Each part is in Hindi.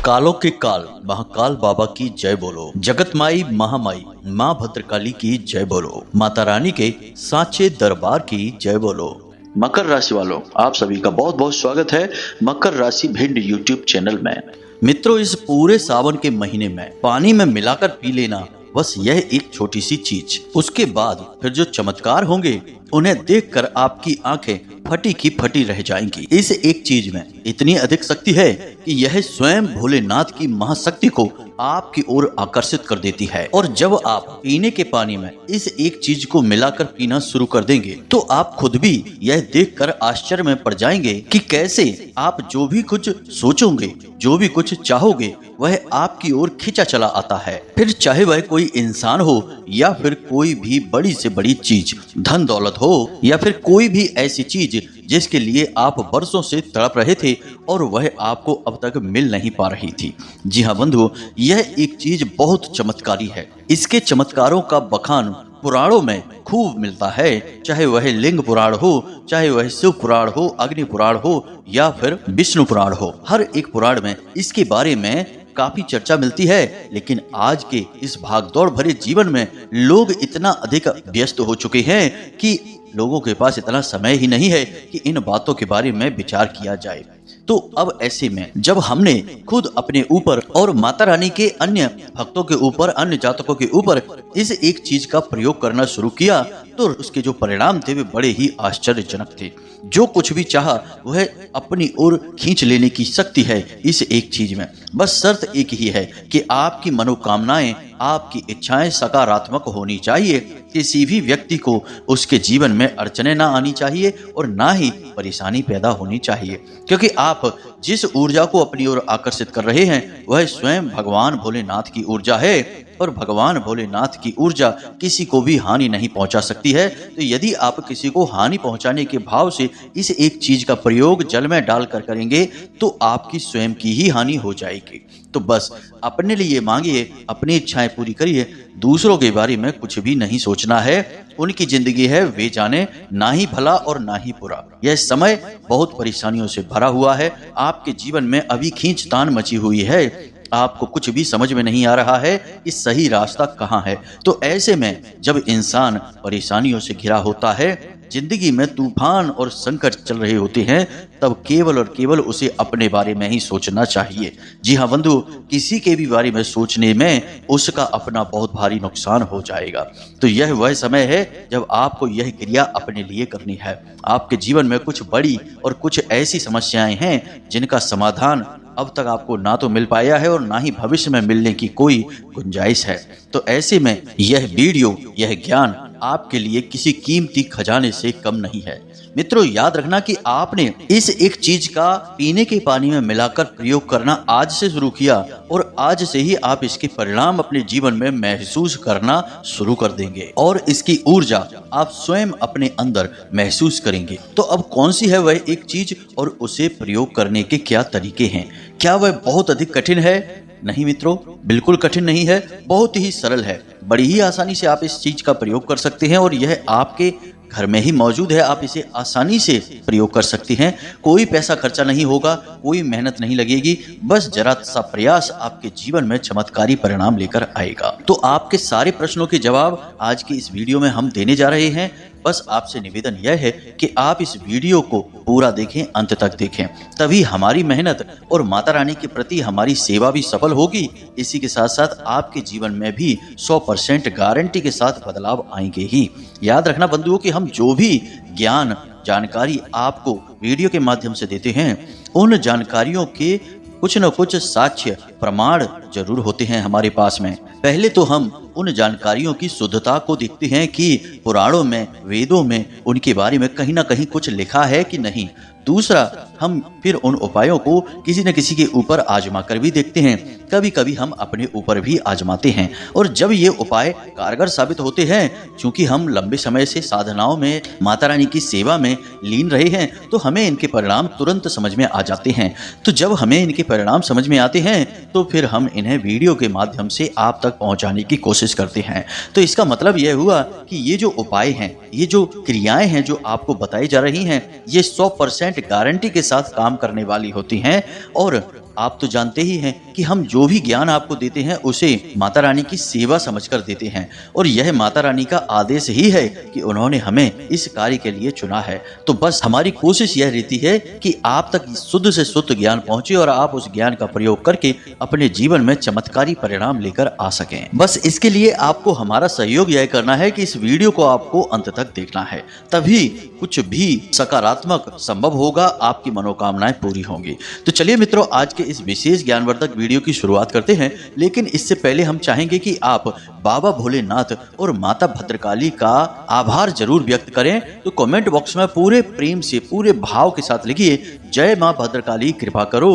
कालों के काल महाकाल बाबा की जय बोलो। जगत माई महामाई माँ भद्रकाली की जय बोलो। माता रानी के साचे दरबार की जय बोलो। मकर राशि वालों, आप सभी का बहुत बहुत स्वागत है मकर राशि भिंड यूट्यूब चैनल में। मित्रों, इस पूरे सावन के महीने में पानी में मिलाकर पी लेना बस यह एक छोटी सी चीज, उसके बाद फिर जो चमत्कार होंगे उन्हें देखकर आपकी आंखें फटी की फटी रह जाएंगी। इस एक चीज में इतनी अधिक शक्ति है कि यह स्वयं भोलेनाथ की महाशक्ति को आपकी ओर आकर्षित कर देती है। और जब आप पीने के पानी में इस एक चीज को मिलाकर पीना शुरू कर देंगे तो आप खुद भी यह देखकर आश्चर्य में पड़ जाएंगे कि कैसे आप जो भी कुछ सोचोगे, जो भी कुछ चाहोगे, वह आपकी ओर खींचा चला आता है। फिर चाहे वह कोई इंसान हो या फिर कोई भी बड़ी से बड़ी चीज, धन दौलत हो या फिर कोई भी ऐसी चीज जिसके लिए आप वर्षों से तड़प रहे थे और वह आपको अब तक मिल नहीं पा रही थी। जी हाँ बंधुओं, यह एक चीज बहुत चमत्कारी है। इसके चमत्कारों का बखान पुराणों में खूब मिलता है, चाहे वह लिंग पुराण हो, चाहे वह शिव पुराण हो, अग्नि पुराण हो या फिर विष्णु पुराण हो। हर एक पुराण में इसके बारे में काफी चर्चा मिलती है। लेकिन आज के इस भागदौड़ भरे जीवन में लोग इतना अधिक व्यस्त हो चुके हैं कि लोगों के पास इतना समय ही नहीं है कि इन बातों के बारे में विचार किया जाए। तो अब ऐसे में जब हमने खुद अपने ऊपर और माता रानी के अन्य भक्तों के ऊपर, अन्य जातकों के ऊपर इस एक चीज का प्रयोग करना शुरू किया तो उसके जो परिणाम थे वे बड़े ही आश्चर्यजनक थे। जो कुछ भी चाहा वह अपनी ओर खींच लेने की शक्ति है इस एक चीज में। बस शर्त एक ही है कि आपकी मनोकामनाएं, आपकी इच्छाएं सकारात्मक होनी चाहिए। किसी भी व्यक्ति को उसके जीवन में अड़चने ना आनी चाहिए और ना ही परेशानी पैदा होनी चाहिए, क्योंकि आप जिस ऊर्जा को अपनी ओर आकर्षित कर रहे हैं वह स्वयं भगवान भोलेनाथ की ऊर्जा है। और भगवान भोलेनाथ की ऊर्जा किसी को भी हानि नहीं पहुंचा सकती है। तो यदि आप किसी को हानि पहुंचाने के भाव से इस एक चीज का प्रयोग जल में डालकर करेंगे तो आपकी स्वयं की ही हानि हो जाएगी। तो बस अपने लिए मांगिए, अपनी इच्छाएं पूरी करिए, दूसरों के बारे में कुछ भी नहीं सोचना है। उनकी जिंदगी है, वे जाने, ना ही भला और ना ही बुरा। यह समय बहुत परेशानियों से भरा हुआ है। आपके जीवन में अभी खींचतान मची हुई है। आपको कुछ भी समझ में नहीं आ रहा है कि सही रास्ता कहाँ है। तो ऐसे में जब इंसान परेशानियों से घिरा होता है, जिंदगी में तूफान और संकट चल रहे होते हैं, तब केवल और केवल उसे अपने बारे में ही सोचना चाहिए। जी हाँ बंधु, किसी के भी बारे में सोचने में उसका अपना बहुत भारी नुकसान हो जाएगा। तो यह वह समय है जब आपको यह क्रिया अपने लिए करनी है। आपके जीवन में कुछ बड़ी और कुछ ऐसी समस्याएं हैं जिनका समाधान अब तक आपको ना तो मिल पाया है और ना ही भविष्य में मिलने की कोई गुंजाइश है। तो ऐसे में यह वीडियो, यह ज्ञान आपके लिए किसी कीमती खजाने से कम नहीं है। मित्रों, याद रखना कि आपने इस एक चीज का पीने के पानी में मिलाकर प्रयोग करना आज से शुरू किया और आज से ही आप इसके परिणाम अपने जीवन में महसूस करना शुरू कर देंगे और इसकी ऊर्जा आप स्वयं अपने अंदर महसूस करेंगे। तो अब कौन सी है वह एक चीज और उसे प्रयोग करने के क्या तरीके हैं? क्या वह बहुत अधिक कठिन है? नहीं मित्रों, बिल्कुल कठिन नहीं है, बहुत ही सरल है। बड़ी ही आसानी से आप इस चीज का प्रयोग कर सकते हैं और यह आपके घर में ही मौजूद है। आप इसे आसानी से प्रयोग कर सकते हैं। कोई पैसा खर्चा नहीं होगा, कोई मेहनत नहीं लगेगी, बस जरा सा प्रयास आपके जीवन में चमत्कारी परिणाम लेकर आएगा। तो आपके सारे प्रश्नों के जवाब आज की इस वीडियो में हम देने जा रहे हैं। बस आपसे निवेदन यह है कि आप इस वीडियो को पूरा देखें, अंत तक देखें, तभी हमारी मेहनत और माता रानी के प्रति हमारी सेवा भी सफल होगी। इसी के साथ साथ आपके जीवन में भी 100% गारंटी के साथ बदलाव आएंगे ही। याद रखना बंधुओं कि हम जो भी ज्ञान, जानकारी आपको वीडियो के माध्यम से देते हैं, उन जानकारियों के कुछ न कुछ साक्ष्य, प्रमाण जरूर होते हैं हमारे पास में। पहले तो हम उन जानकारियों की शुद्धता को देखते हैं कि पुराणों में, वेदों में उनके बारे में कहीं ना कहीं कुछ लिखा है कि नहीं। दूसरा, हम फिर उन उपायों को किसी न किसी के ऊपर आजमा कर भी देखते हैं। कभी कभी हम अपने ऊपर भी आजमाते हैं और जब ये उपाय कारगर साबित होते हैं, क्योंकि हम लंबे समय से साधनाओं में, माता रानी की सेवा में लीन रहे हैं, तो हमें इनके परिणाम तुरंत समझ में आ जाते हैं। तो जब हमें इनके परिणाम समझ में आते हैं तो फिर हम इन्हें वीडियो के माध्यम से आप तक पहुंचाने की कोशिश करते हैं। तो इसका मतलब यह हुआ कि ये जो उपाय हैं, ये जो क्रियाएं हैं जो आपको बताई जा रही हैं, ये 100% गारंटी के साथ काम करने वाली होती हैं और आप तो जानते ही हैं कि हम जो भी ज्ञान आपको देते हैं उसे माता रानी की सेवा समझकर देते हैं, और यह माता रानी का आदेश ही है कि उन्होंने हमें इस कार्य के लिए चुना है। तो बस हमारी कोशिश यह रहती है कि आप तक शुद्ध से शुद्ध ज्ञान पहुंचे और आप उस ज्ञान का प्रयोग करके अपने जीवन में चमत्कारी परिणाम लेकर आ सकें। बस इसके लिए आपको हमारा सहयोग यह करना है कि इस वीडियो को आपको अंत तक देखना है, तभी कुछ भी सकारात्मक संभव होगा, आपकी मनोकामनाएं पूरी होंगी। तो चलिए मित्रों, आज के इस विशेष ज्ञानवर्धक वीडियो की शुरुआत करते हैं। लेकिन इससे पहले हम चाहेंगे कि आप बाबा भोलेनाथ और माता भद्रकाली का आभार जरूर व्यक्त करें। तो कमेंट बॉक्स में पूरे प्रेम से, पूरे भाव के साथ लिखिए, जय मां भद्रकाली कृपा करो,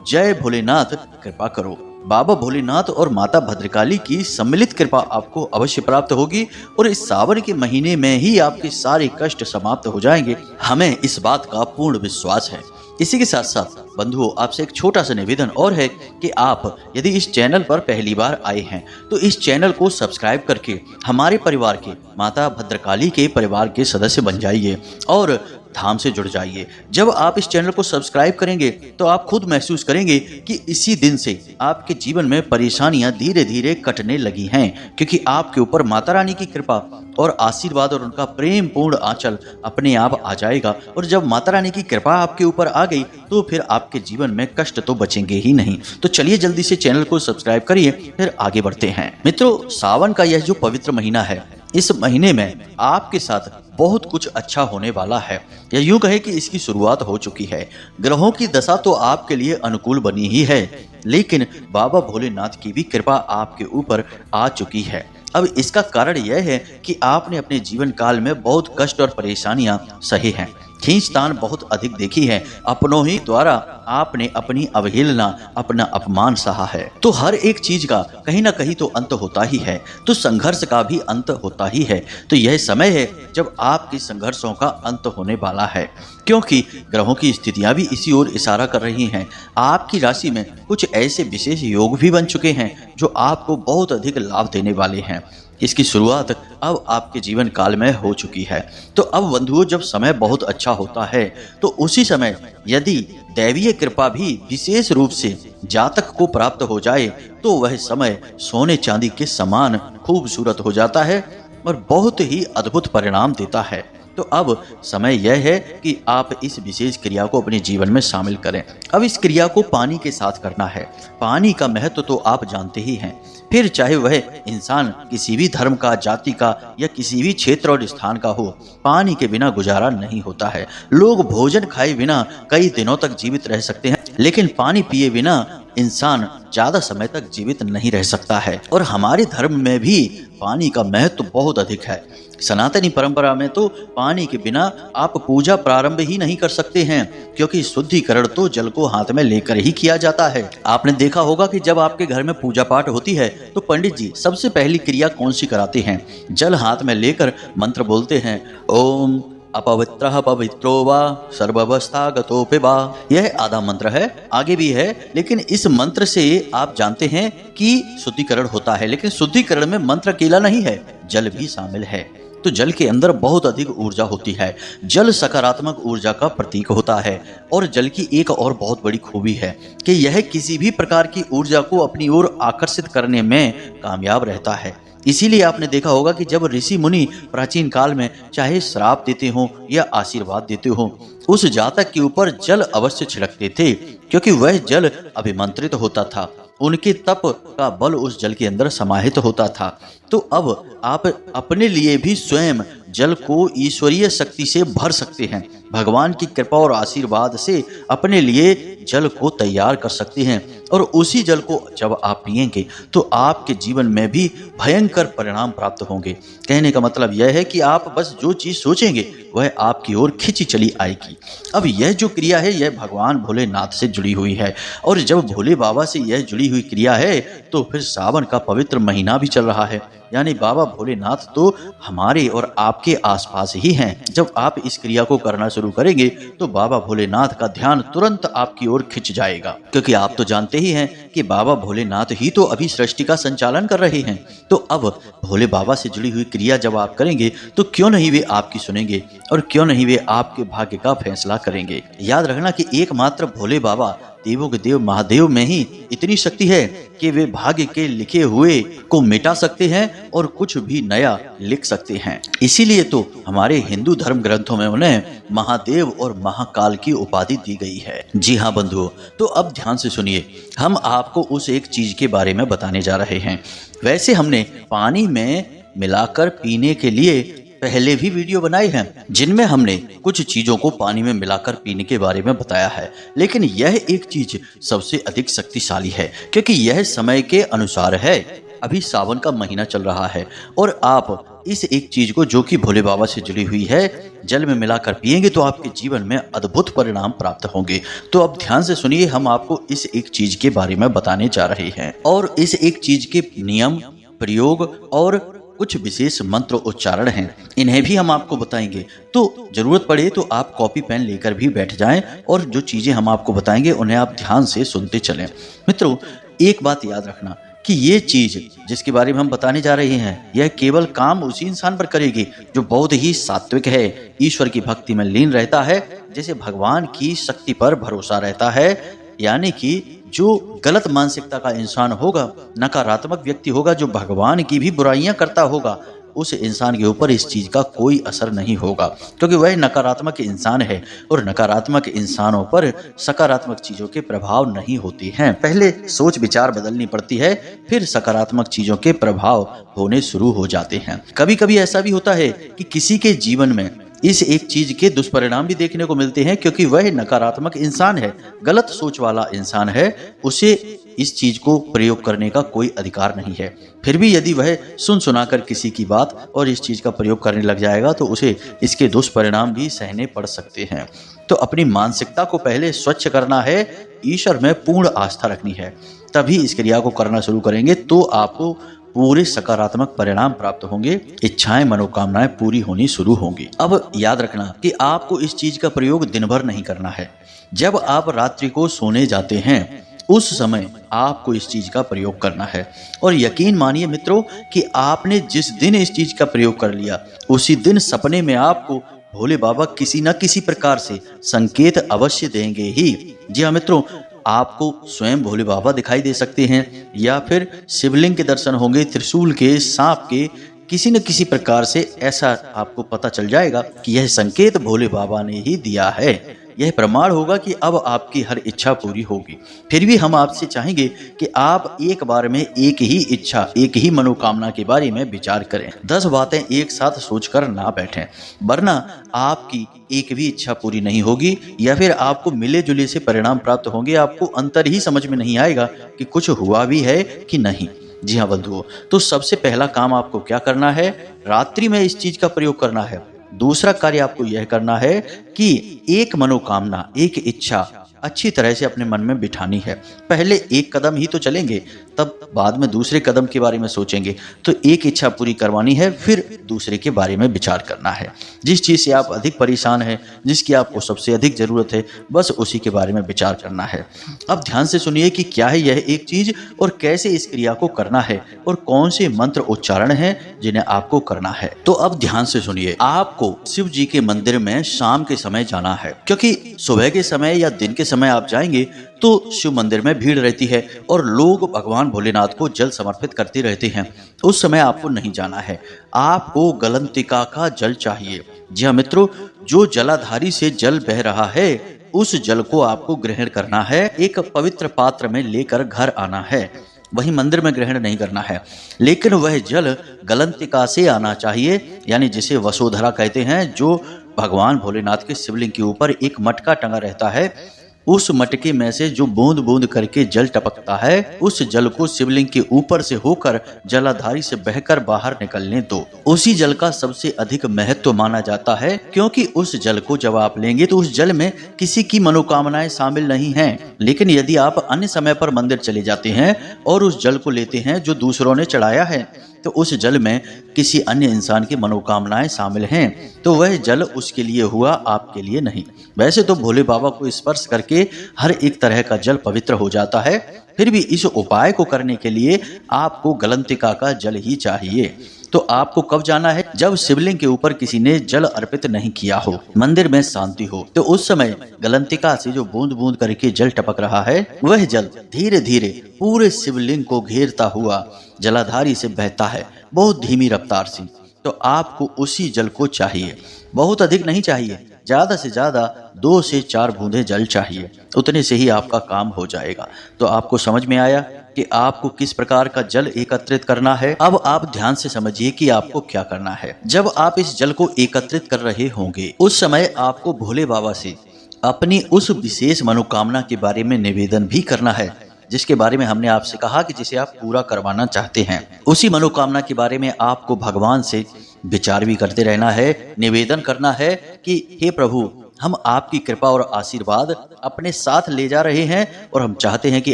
जय भोलेनाथ कृपा करो। बाबा भोलेनाथ और माता भद्रकाली की सम्मिलित कृपा आपको अवश्य प्राप्त होगी और इस सावन के महीने में ही आपके सारे कष्ट समाप्त हो जाएंगे, हमें इस बात का पूर्ण विश्वास है। इसी के साथ साथ बंधुओं, आपसे एक छोटा सा निवेदन और है कि आप यदि इस चैनल पर पहली बार आए हैं तो इस चैनल को सब्सक्राइब करके हमारे परिवार के, माता भद्रकाली के परिवार के सदस्य बन जाइए और धाम से जुड़ जाइए। जब आप इस चैनल को सब्सक्राइब करेंगे तो आप खुद महसूस करेंगे कि इसी दिन से आपके जीवन में परेशानियां धीरे धीरे कटने लगी हैं, क्योंकि आपके ऊपर माता रानी की कृपा और आशीर्वाद और उनका प्रेम पूर्ण आंचल अपने आप आ जाएगा। और जब माता रानी की कृपा आपके ऊपर आ गई तो फिर आपके जीवन में कष्ट तो बचेंगे ही नहीं। तो चलिए जल्दी से चैनल को सब्सक्राइब करिए, फिर आगे बढ़ते हैं। मित्रों, सावन का यह जो पवित्र महीना है, इस महीने में आपके साथ बहुत कुछ अच्छा होने वाला है, या यूं कहे कि इसकी शुरुआत हो चुकी है। ग्रहों की दशा तो आपके लिए अनुकूल बनी ही है, लेकिन बाबा भोलेनाथ की भी कृपा आपके ऊपर आ चुकी है। अब इसका कारण यह है कि आपने अपने जीवन काल में बहुत कष्ट और परेशानियां सही हैं, खींचतान बहुत अधिक देखी है, अपनों ही द्वारा आपने अपनी अवहेलना, अपना अपमान सहा है। तो हर एक चीज का कहीं ना कहीं तो अंत होता ही है, तो संघर्ष का भी अंत होता ही है। तो यह समय है जब आपके संघर्षों का अंत होने वाला है, क्योंकि ग्रहों की स्थितियां भी इसी ओर इशारा कर रही हैं। आपकी राशि में कुछ ऐसे विशेष योग भी बन चुके हैं जो आपको बहुत अधिक लाभ देने वाले हैं। इसकी शुरुआत अब आपके जीवन काल में हो चुकी है। तो अब बंधुओं, जब समय बहुत अच्छा होता है तो उसी समय यदि दैवीय कृपा भी विशेष रूप से जातक को प्राप्त हो जाए तो वह समय सोने चांदी के समान खूबसूरत हो जाता है और बहुत ही अद्भुत परिणाम देता है। तो अब समय यह है कि आप इस विशेष क्रिया को अपने जीवन में शामिल करें। अब इस क्रिया को पानी के साथ करना है। पानी का महत्व तो आप जानते ही हैं, फिर चाहे वह इंसान किसी भी धर्म का, जाति का या किसी भी क्षेत्र और स्थान का हो, पानी के बिना गुजारा नहीं होता है। लोग भोजन खाए बिना कई दिनों तक जीवित रह सकते हैं, लेकिन पानी पिए बिना इंसान ज्यादा समय तक जीवित नहीं रह सकता है। और हमारे धर्म में भी पानी का महत्व बहुत अधिक है। सनातनी परंपरा में तो पानी के बिना आप पूजा प्रारंभ ही नहीं कर सकते हैं, क्योंकि शुद्धिकरण तो जल को हाथ में लेकर ही किया जाता है। आपने देखा होगा कि जब आपके घर में पूजा पाठ होती है तो पंडित जी सबसे पहली क्रिया कौन सी कराते हैं? जल हाथ में लेकर मंत्र बोलते हैं, ओम अपवित्रः पवित्रो वा सर्वावस्थागतो पिबा। यह आधा मंत्र है, आगे भी है, लेकिन इस मंत्र से आप जानते हैं कि शुद्धिकरण होता है। लेकिन शुद्धिकरण में मंत्र अकेला नहीं है, जल भी शामिल है। तो जल के अंदर बहुत अधिक ऊर्जा होती है। जल सकारात्मक ऊर्जा का प्रतीक होता है। और जल की एक और बहुत बड़ी खूबी है कि यह किसी भी प्रकार की ऊर्जा को अपनी ओर आकर्षित करने में कामयाब रहता है। इसीलिए आपने देखा होगा कि जब ऋषि मुनि प्राचीन काल में चाहे श्राप देते हो या आशीर्वाद देते हो, उस जातक के ऊपर जल अवश्य छिड़कते थे, क्योंकि वह जल अभिमंत्रित होता था। उनके तप का बल उस जल के अंदर समाहित होता था। तो अब आप अपने लिए भी स्वयं जल को ईश्वरीय शक्ति से भर सकते हैं। भगवान की कृपा और आशीर्वाद से अपने लिए जल को तैयार कर सकते हैं, और उसी जल को जब आप पिएंगे तो आपके जीवन में भी भयंकर परिणाम प्राप्त होंगे। कहने का मतलब यह है कि आप बस जो चीज सोचेंगे वह आपकी ओर खिंची चली आएगी। अब यह जो क्रिया है यह भगवान भोलेनाथ से जुड़ी हुई है, और जब भोले बाबा से यह जुड़ी हुई क्रिया है तो फिर सावन का पवित्र महीना भी चल रहा है, यानी बाबा भोलेनाथ तो हमारे और आपके आसपास ही हैं। जब आप इस क्रिया को करना शुरू करेंगे तो बाबा भोलेनाथ का ध्यान तुरंत आपकी ओर खिंच जाएगा, क्योंकि आप तो जानते ही हैं कि बाबा भोलेनाथ ही तो अभी सृष्टि का संचालन कर रहे हैं। तो अब भोले बाबा से जुड़ी हुई क्रिया जब आप करेंगे तो क्यों नहीं वे आपकी सुनेंगे और क्यों नहीं वे आपके भाग्य का फैसला करेंगे। याद रखना कि एकमात्र भोले बाबा देवों के देव महादेव में ही इतनी शक्ति है कि वे भाग्य के लिखे हुए को मिटा सकते हैं और कुछ भी नया लिख सकते हैं। इसीलिए तो हमारे हिंदू धर्म ग्रंथों में उन्हें महादेव और महाकाल की उपाधि दी गई है। जी हाँ बंधुओं, तो अब ध्यान से सुनिए, हम आपको उस एक चीज के बारे में बताने जा रहे हैं। वैसे हमने पानी में मिलाकर पीने के लिए पहले भी वीडियो बनाए हैं, जिनमें हमने कुछ चीजों को पानी में मिलाकर पीने के बारे में बताया है, लेकिन यह एक चीज सबसे अधिक शक्तिशाली है क्योंकि यह समय के अनुसार है। अभी सावन का महीना चल रहा है और आप इस एक चीज को, जो कि भोले बाबा से जुड़ी हुई है, जल में मिलाकर पिएंगे तो आपके जीवन में अद्भुत परिणाम प्राप्त होंगे। तो अब ध्यान से सुनिए, हम आपको इस एक चीज के बारे में बताने जा रहे हैं और इस एक चीज के नियम, प्रयोग और कुछ विशेष मंत्र उच्चारण हैं, इन्हें भी हम आपको बताएंगे। तो जरूरत पड़े तो आप कॉपी पेन लेकर भी बैठ जाएं और जो चीजें हम आपको बताएंगे उन्हें आप ध्यान से सुनते चलें। मित्रों, एक बात याद रखना कि ये चीज जिसके बारे में हम बताने जा रहे हैं, यह केवल काम उसी इंसान पर करेगी जो बहुत ही सात्विक है, ईश्वर की भक्ति में लीन रहता है, जैसे भगवान की शक्ति पर भरोसा रहता है। यानी कि जो गलत मानसिकता का इंसान होगा, नकारात्मक व्यक्ति होगा, जो भगवान की भी बुराइयां करता होगा, उस इंसान के ऊपर इस चीज का कोई असर नहीं होगा क्योंकि वह नकारात्मक इंसान है और नकारात्मक इंसानों पर सकारात्मक चीजों के प्रभाव नहीं होते हैं। पहले सोच विचार बदलनी पड़ती है, फिर सकारात्मक चीजों के प्रभाव होने शुरू हो जाते हैं। कभी कभी ऐसा भी होता है कि किसी के जीवन में इस एक चीज के दुष्परिणाम भी देखने को मिलते हैं क्योंकि वह नकारात्मक इंसान है, गलत सोच वाला इंसान है, उसे इस चीज को प्रयोग करने का कोई अधिकार नहीं है। फिर भी यदि वह सुन सुनाकर किसी की बात और इस चीज का प्रयोग करने लग जाएगा तो उसे इसके दुष्परिणाम भी सहने पड़ सकते हैं। तो अपनी मानसिकता को पहले स्वच्छ करना है, ईश्वर में पूर्ण आस्था रखनी है, तभी इस क्रिया को करना शुरू करेंगे तो आपको पूरे सकारात्मक परिणाम प्राप्त होंगे, इच्छाएं मनोकामनाएं पूरी होनी शुरू होंगी। अब याद रखना कि आपको इस चीज का प्रयोग दिन भर नहीं करना है। जब आप रात्रि को सोने जाते हैं उस समय आपको इस चीज का प्रयोग करना है और यकीन मानिए मित्रों कि आपने जिस दिन इस चीज का प्रयोग कर लिया उसी दिन सपने में आपको भोले बाबा किसी न किसी प्रकार से संकेत अवश्य देंगे ही। जी हाँ मित्रों, आपको स्वयं भोले बाबा दिखाई दे सकते हैं या फिर शिवलिंग के दर्शन होंगे, त्रिशूल के, सांप के, किसी न किसी प्रकार से ऐसा आपको पता चल जाएगा कि यह संकेत भोले बाबा ने ही दिया है। यह प्रमाण होगा कि अब आपकी हर इच्छा पूरी होगी। फिर भी हम आपसे चाहेंगे कि आप एक बार में एक ही इच्छा, एक ही मनोकामना के बारे में विचार करें। 10 बातें एक साथ सोचकर ना बैठें, वरना आपकी एक भी इच्छा पूरी नहीं होगी या फिर आपको मिले जुले से परिणाम प्राप्त होंगे। आपको अंतर ही समझ में नहीं आएगा कि कुछ हुआ भी है कि नहीं। जी हाँ बंधुओं, तो सबसे पहला काम आपको क्या करना है? रात्रि में इस चीज का प्रयोग करना है। दूसरा कार्य आपको यह करना है कि एक मनोकामना, एक इच्छा अच्छी तरह से अपने मन में बिठानी है। पहले एक कदम ही तो चलेंगे, तब बाद में दूसरे कदम के बारे में सोचेंगे। तो एक इच्छा पूरी करवानी है, फिर दूसरे के बारे में विचार करना है। जिस चीज़ से आप अधिक परेशान हैं, जिसकी आपको सबसे अधिक ज़रूरत है, बस उसी के बारे में विचार करना है। अब ध्यान से सुनिए कि क्या है यह एक चीज़ और कैसे इस क्रिया को करना है और कौन से मंत्र उच्चारण हैं जिन्हें आपको करना है। तो अब ध्यान से सुनिए, आपको शिव जी के मंदिर में शाम के समय जाना है, क्योंकि सुबह के समय या दिन के समय आप जाएंगे तो शिव मंदिर में भीड़ रहती है और लोग भगवान भोलेनाथ को जल समर्पित करते रहते हैं। उस समय आपको नहीं जाना है, आपको गलंतिका का जल चाहिए। जी हाँ मित्रों, जो जलाधारी से जल बह रहा है उस जल को आपको ग्रहण करना है। एक पवित्र पात्र में लेकर घर आना है, वही मंदिर में ग्रहण नहीं करना है, लेकिन वह जल गलंतिका से आना चाहिए, यानी जिसे वसुधरा कहते हैं, जो भगवान भोलेनाथ के शिवलिंग के ऊपर एक मटका टंगा रहता है। उस मटके में से जो बूंद बूंद करके जल टपकता है, उस जल को शिवलिंग के ऊपर से होकर जलाधारी से बहकर बाहर निकलने दो। उसी जल का सबसे अधिक महत्व माना जाता है, क्योंकि उस जल को जब आप लेंगे तो उस जल में किसी की मनोकामनाएं शामिल नहीं हैं। लेकिन यदि आप अन्य समय पर मंदिर चले जाते हैं और उस जल को लेते हैं जो दूसरों ने चढ़ाया है, तो उस जल में किसी अन्य इंसान की मनोकामनाएं शामिल हैं, तो वह जल उसके लिए हुआ, आपके लिए नहीं। वैसे तो भोले बाबा को स्पर्श करके हर एक तरह का जल पवित्र हो जाता है, फिर भी इस उपाय को करने के लिए आपको गलंतिका का जल ही चाहिए। तो आपको कब जाना है? जब शिवलिंग के ऊपर किसी ने जल अर्पित नहीं किया हो, मंदिर में शांति हो, तो उस समय गलंतिका से जो बूंद बूंद करके जल टपक रहा है, वह जल धीरे धीरे पूरे शिवलिंग को घेरता हुआ जलाधारी से बहता है, बहुत धीमी रफ्तार से। तो आपको उसी जल को चाहिए, बहुत अधिक नहीं चाहिए, ज्यादा से ज्यादा 2 से 4 बूंदे जल चाहिए, उतने से ही आपका काम हो जाएगा। तो आपको समझ में आया कि आपको किस प्रकार का जल एकत्रित करना है। अब आप ध्यान से समझिए कि आपको क्या करना है। जब आप इस जल को एकत्रित कर रहे होंगे, उस समय आपको भोले बाबा से अपनी उस विशेष मनोकामना के बारे में निवेदन भी करना है, जिसके बारे में हमने आपसे कहा कि जिसे आप पूरा करवाना चाहते हैं। उसी मनोकामना के बारे में आपको भगवान से विचार भी करते रहना है, निवेदन करना है कि हे प्रभु, हम आपकी कृपा और आशीर्वाद अपने साथ ले जा रहे हैं और हम चाहते हैं कि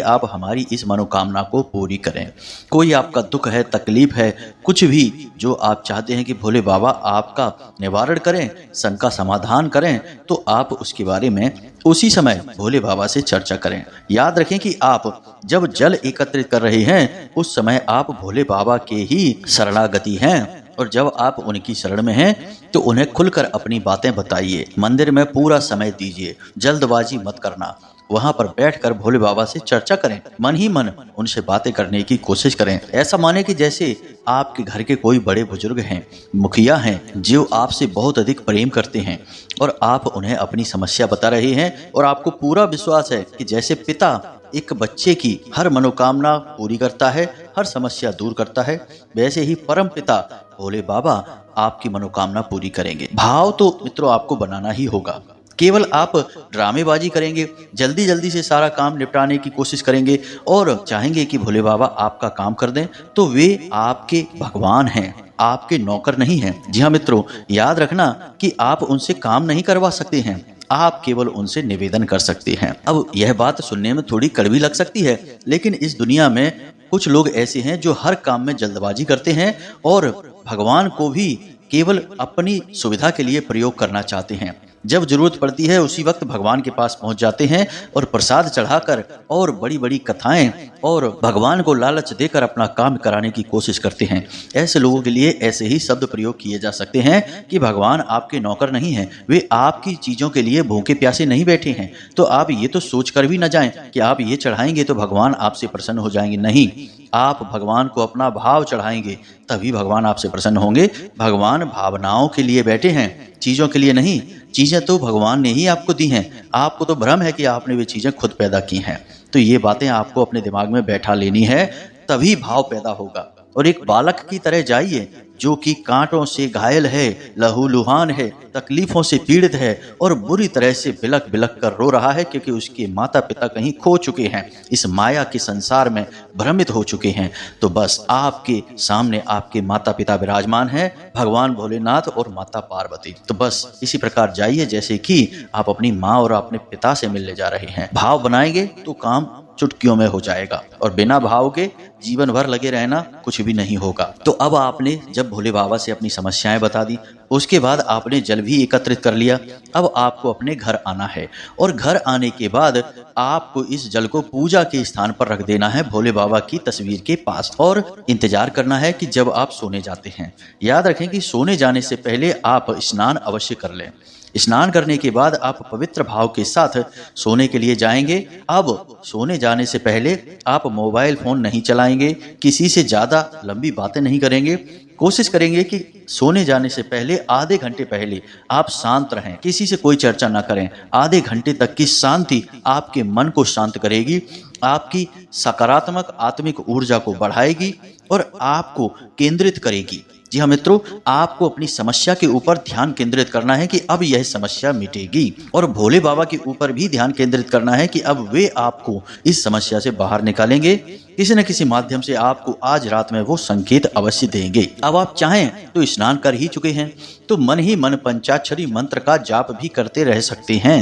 आप हमारी इस मनोकामना को पूरी करें। कोई आपका दुख है, तकलीफ है, कुछ भी जो आप चाहते हैं कि भोले बाबा आपका निवारण करें, शंका समाधान करें, तो आप उसके बारे में उसी समय भोले बाबा से चर्चा करें। याद रखें कि आप जब जल एकत्रित कर रहे हैं, उस समय आप भोले बाबा के ही शरणागति हैं, और जब आप उनकी शरण में हैं तो उन्हें खुलकर अपनी बातें बताइए। मंदिर में पूरा समय दीजिए, जल्दबाजी मत करना। वहां पर बैठकर भोले बाबा से चर्चा करें, मन ही मन उनसे बातें करने की कोशिश करें। ऐसा माने कि जैसे आपके घर के कोई बड़े बुजुर्ग हैं, मुखिया हैं, जो आपसे बहुत अधिक प्रेम करते हैं और आप उन्हें अपनी समस्या बता रहे हैं, और आपको पूरा विश्वास है कि जैसे पिता एक बच्चे की हर मनोकामना पूरी करता है, हर समस्या दूर करता है, वैसे ही परम पिता भोले बाबा आपकी मनोकामना पूरी करेंगे। भाव तो मित्रों आपको बनाना ही होगा। केवल आप ड्रामेबाजी करेंगे, जल्दी जल्दी से सारा काम निपटाने की कोशिश करेंगे और चाहेंगे कि भोले बाबा आपका काम कर दें, तो वे आपके भगवान हैं, आपके नौकर नहीं हैं। जी हाँ मित्रों, याद रखना कि आप उनसे काम नहीं करवा सकते हैं, आप केवल उनसे निवेदन कर सकते हैं। अब यह बात सुनने में थोड़ी कड़वी लग सकती है, लेकिन इस दुनिया में कुछ लोग ऐसे हैं जो हर काम में जल्दबाजी करते हैं और भगवान को भी केवल अपनी सुविधा के लिए प्रयोग करना चाहते हैं। जब जरूरत पड़ती है उसी वक्त भगवान के पास पहुंच जाते हैं और प्रसाद चढ़ाकर और बड़ी बड़ी कथाएं और भगवान को लालच देकर अपना काम कराने की कोशिश करते हैं। ऐसे लोगों के लिए ऐसे ही शब्द प्रयोग किए जा सकते हैं कि भगवान आपके नौकर नहीं हैं, वे आपकी चीज़ों के लिए भूखे प्यासे नहीं बैठे हैं। तो आप ये तो सोच कर भी न जाएं कि आप ये चढ़ाएंगे तो भगवान आपसे प्रसन्न हो जाएंगे। नहीं, आप भगवान को अपना भाव चढ़ाएंगे तभी भगवान आपसे प्रसन्न होंगे। भगवान भावनाओं के लिए बैठे हैं, चीज़ों के लिए नहीं। चीज़ें तो भगवान ने ही आपको दी हैं, आपको तो भ्रम है कि आपने वे चीज़ें खुद पैदा की हैं। तो ये बातें आपको अपने दिमाग में बैठा लेनी है, तभी भाव पैदा होगा। और एक बालक की तरह जाइए जो कि कांटों से घायल है, लहूलुहान है, तकलीफों से पीड़ित है और बुरी तरह से बिलक बिलक कर रो रहा है क्योंकि उसके माता पिता कहीं खो चुके हैं, इस माया के संसार में भ्रमित हो चुके हैं। तो बस आपके सामने आपके माता पिता विराजमान हैं, भगवान भोलेनाथ और माता पार्वती। तो बस इसी प्रकार जाइए जैसे कि आप अपनी माँ और अपने पिता से मिलने जा रहे हैं। भाव बनाएंगे तो काम चुटकियों में हो जाएगा, और बिना भाव के जीवन भर लगे रहना कुछ भी नहीं होगा। तो अब आपने जब भोले बाबा से अपनी समस्याएं बता दी, उसके बाद आपने जल भी एकत्रित कर लिया। अब आपको अपने घर आना है, और घर आने के बाद आपको इस जल को पूजा के स्थान पर रख देना है, भोले बाबा की तस्वीर के पास, और इंतजार करना है कि जब आप सोने जाते हैं। याद रखें कि सोने जाने से पहले आप स्नान अवश्य कर लें। स्नान करने के बाद आप पवित्र भाव के साथ सोने के लिए जाएंगे। अब सोने जाने से पहले आप मोबाइल फोन नहीं चलाएंगे, किसी से ज़्यादा लंबी बातें नहीं करेंगे। कोशिश करेंगे कि सोने जाने से पहले आधे घंटे पहले आप शांत रहें, किसी से कोई चर्चा ना करें। आधे घंटे तक की शांति आपके मन को शांत करेगी, आपकी सकारात्मक आत्मिक ऊर्जा को बढ़ाएगी और आपको केंद्रित करेगी। जी हाँ मित्रों, आपको अपनी समस्या के ऊपर ध्यान केंद्रित करना है कि अब यह समस्या मिटेगी, और भोले बाबा के ऊपर भी ध्यान केंद्रित करना है कि अब वे आपको इस समस्या से बाहर निकालेंगे। किसी न किसी माध्यम से आपको आज रात में वो संकेत अवश्य देंगे। अब आप चाहें तो स्नान कर ही चुके हैं तो मन ही मन पंचाक्षरी मंत्र का जाप भी करते रह सकते हैं।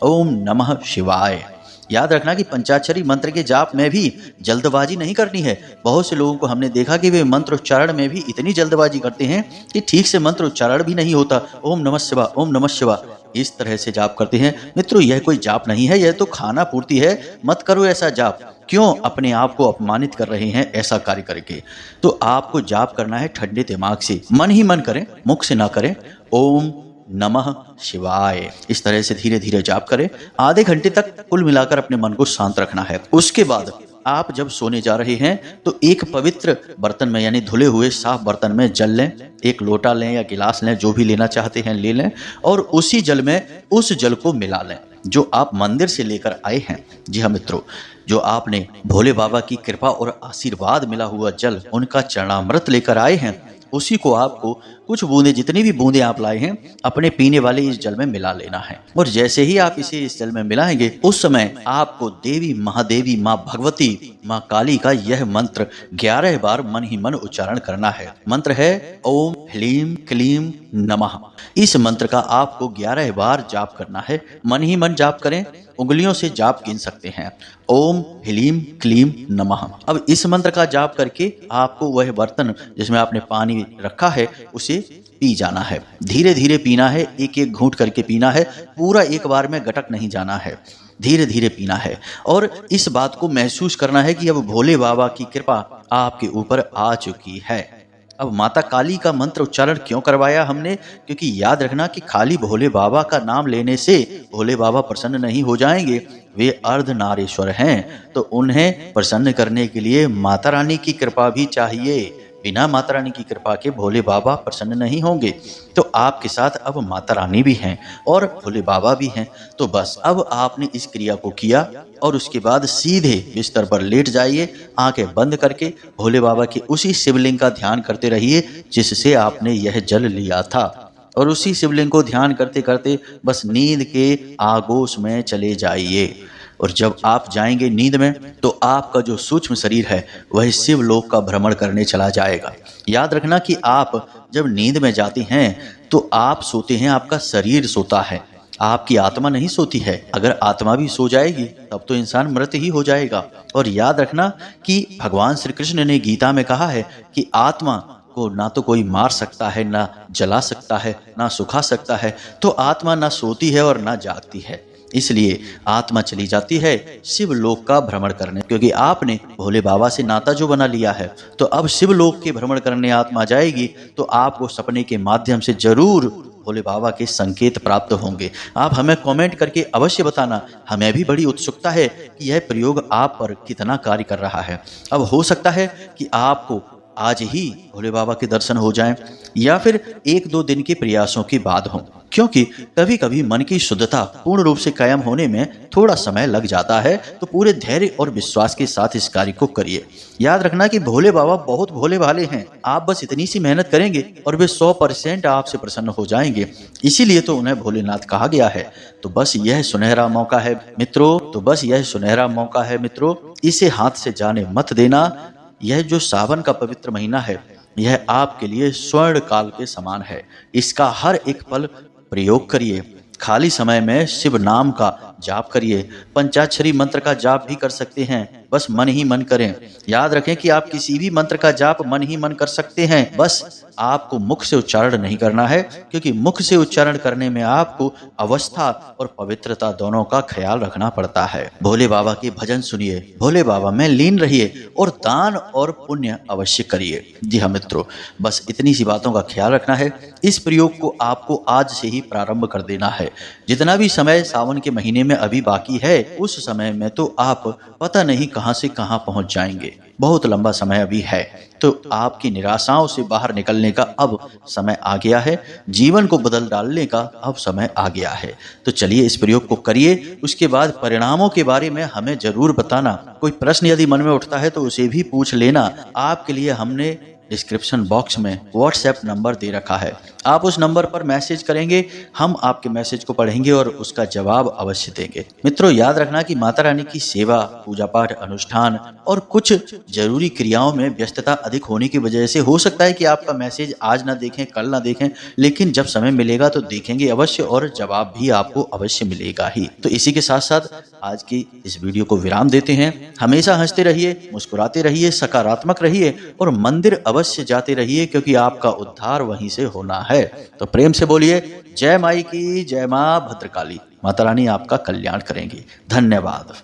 ओम नमः शिवाय। याद रखना कि पंचाक्षरी मंत्र के जाप में भी जल्दबाजी नहीं करनी है। बहुत से लोगों को हमने देखा कि वे मंत्र उच्चारण में भी इतनी जल्दबाजी करते हैं कि ठीक से मंत्र उच्चारण भी नहीं होता। ओम नमः शिवाय, ओम नमः शिवाय, इस तरह से जाप करते हैं। मित्रों, यह कोई जाप नहीं है, यह तो खाना पूर्ति है। मत करो ऐसा जाप। क्यों अपने आप को अपमानित कर रहे हैं ऐसा कार्य करके? तो आपको जाप करना है ठंडे दिमाग से, मन ही मन करें, मुख से ना करें। ओम नमः शिवाय, इस तरह से धीरे धीरे जाप करें। आधे घंटे तक कुल मिलाकर अपने मन को शांत रखना है। उसके बाद आप जब सोने जा रहे हैं तो एक पवित्र बर्तन में, यानी धुले हुए साफ बर्तन में जल लें। एक लोटा लें या गिलास लें, जो भी लेना चाहते हैं ले लें, और उसी जल में उस जल को मिला लें जो आप मंदिर से लेकर आए हैं। जी हाँ मित्रों, जो आपने भोले बाबा की कृपा और आशीर्वाद मिला हुआ जल, उनका चरणामृत लेकर आए हैं, उसी को आपको कुछ बूंदे, जितनी भी बूंदे आप लाए हैं, अपने पीने वाले इस जल में मिला लेना है। और जैसे ही आप इसे इस जल में मिलाएंगे, उस समय आपको देवी महादेवी, माँ भगवती, माँ काली का यह मंत्र 11 बार मन ही मन उच्चारण करना है। मंत्र है ओम ह्लीम क्लीम नमः। इस मंत्र का आपको 11 बार जाप करना है। मन ही मन जाप करें, उंगलियों से जाप गिन सकते हैं। ओम ह्लीम क्लीम नमः। अब इस मंत्र का जाप करके आपको वह बर्तन जिसमें आपने पानी रखा है उसे पी जाना है। धीरे धीरे पीना है, एक एक घूंट करके पीना है। पूरा एक बार में गटक नहीं जाना है, धीरे धीरे पीना है। और इस बात को महसूस करना है कि अब भोले बाबा की कृपा आपके ऊपर आ चुकी है। अब माता काली का मंत्र उच्चारण क्यों करवाया हमने? क्योंकि याद रखना कि खाली भोले बाबा का नाम लेने से भोले बाबा प्रसन्न नहीं हो जाएंगे। वे अर्धनारीश्वर हैं, तो उन्हें प्रसन्न करने के लिए माता रानी की कृपा भी चाहिए। बिना माता रानी की कृपा के भोले बाबा प्रसन्न नहीं होंगे। तो आपके साथ अब माता रानी भी हैं और भोले बाबा भी हैं। तो बस अब आपने इस क्रिया को किया और उसके बाद सीधे बिस्तर पर लेट जाइए, आंखें बंद करके भोले बाबा के उसी शिवलिंग का ध्यान करते रहिए जिससे आपने यह जल लिया था। और उसी शिवलिंग को ध्यान करते करते बस नींद के आगोश में चले जाइए। और जब आप जाएंगे नींद में, तो आपका जो सूक्ष्म शरीर है वह शिवलोक का भ्रमण करने चला जाएगा। याद रखना कि आप जब नींद में जाते हैं तो आप सोते हैं, आपका शरीर सोता है, आपकी आत्मा नहीं सोती है। अगर आत्मा भी सो जाएगी तब तो इंसान मृत ही हो जाएगा। और याद रखना कि भगवान श्री कृष्ण ने गीता में कहा है कि आत्मा को ना तो कोई मार सकता है, ना जला सकता है, ना सुखा सकता है। तो आत्मा ना सोती है और ना जागती है, इसलिए आत्मा चली जाती है शिवलोक का भ्रमण करने। क्योंकि आपने भोले बाबा से नाता जो बना लिया है, तो अब शिवलोक के भ्रमण करने आत्मा जाएगी तो आपको सपने के माध्यम से जरूर भोले बाबा के संकेत प्राप्त होंगे। आप हमें कमेंट करके अवश्य बताना, हमें भी बड़ी उत्सुकता है कि यह प्रयोग आप पर कितना कार्य कर रहा है। अब हो सकता है कि आपको आज ही भोले बाबा के दर्शन हो जाएं, या फिर 1-2 दिन के प्रयासों के बाद हों। क्योंकि कभी कभी मन की शुद्धता पूर्ण रूप से कायम होने में थोड़ा समय लग जाता है। तो पूरे धैर्य और विश्वास के साथ इस कार्य को करिए। याद रखना कि भोले बाबा बहुत भोले भाले हैं। आप बस इतनी सी मेहनत करेंगे और वे 100% आपसे प्रसन्न हो जाएंगे। इसीलिए तो उन्हें भोलेनाथ कहा गया है। तो बस यह सुनहरा मौका है मित्रों, इसे हाथ से जाने मत देना। यह जो सावन का पवित्र महीना है, यह आपके लिए स्वर्ण काल के समान है। इसका हर एक पल प्रयोग करिए। खाली समय में शिव नाम का जाप करिए। पंचाक्षरी मंत्र का जाप भी कर सकते हैं, बस मन ही मन करें। याद रखें कि आप किसी भी मंत्र का जाप मन ही मन कर सकते हैं, बस आपको मुख से उच्चारण नहीं करना है। क्योंकि मुख से उच्चारण करने में आपको अवस्था और पवित्रता दोनों का ख्याल रखना पड़ता है। भोले बाबा के भजन सुनिए, भोले बाबा में लीन रहिए और दान और पुण्य अवश्य करिए। जी हाँ मित्रों, बस इतनी सी बातों का ख्याल रखना है। इस प्रयोग को आपको आज से ही प्रारंभ कर देना है। जितना भी समय सावन के महीने में अभी बाकी है, उस समय में तो आप पता नहीं कहां से कहां पहुंच जाएंगे। बहुत लंबा समय अभी है। तो आपकी निराशाओं से बाहर निकलने का अब समय आ गया है। जीवन को बदल डालने का अब समय आ गया है। तो चलिए इस प्रयोग को करिए। उसके बाद परिणामों के बारे में हमें जरूर बताना। कोई प्रश्न यदि मन में उठता है तो उसे भी पूछ लेना। आपके लिए हमने डिस्क्रिप्शन बॉक्स में व्हाट्सएप नंबर दे रखा है। आप उस नंबर पर मैसेज करेंगे, हम आपके मैसेज को पढ़ेंगे और उसका जवाब अवश्य देंगे। मित्रों, याद रखना कि माता रानी की सेवा, पूजा पाठ, अनुष्ठान और कुछ जरूरी क्रियाओं में व्यस्तता अधिक होने की वजह से हो सकता है कि आपका मैसेज आज ना देखें, कल ना देखें, लेकिन जब समय मिलेगा तो देखेंगे अवश्य और जवाब भी आपको अवश्य मिलेगा ही। तो इसी के साथ साथ आज की इस वीडियो को विराम देते हैं। हमेशा हंसते रहिए, मुस्कुराते रहिए, सकारात्मक रहिए और मंदिर अवश्य जाते रहिए, क्योंकि आपका उद्धार वहीं से होना है। तो प्रेम से बोलिए जय माई की जय, माँ भद्रकाली। माता रानी आपका कल्याण करेंगी। धन्यवाद।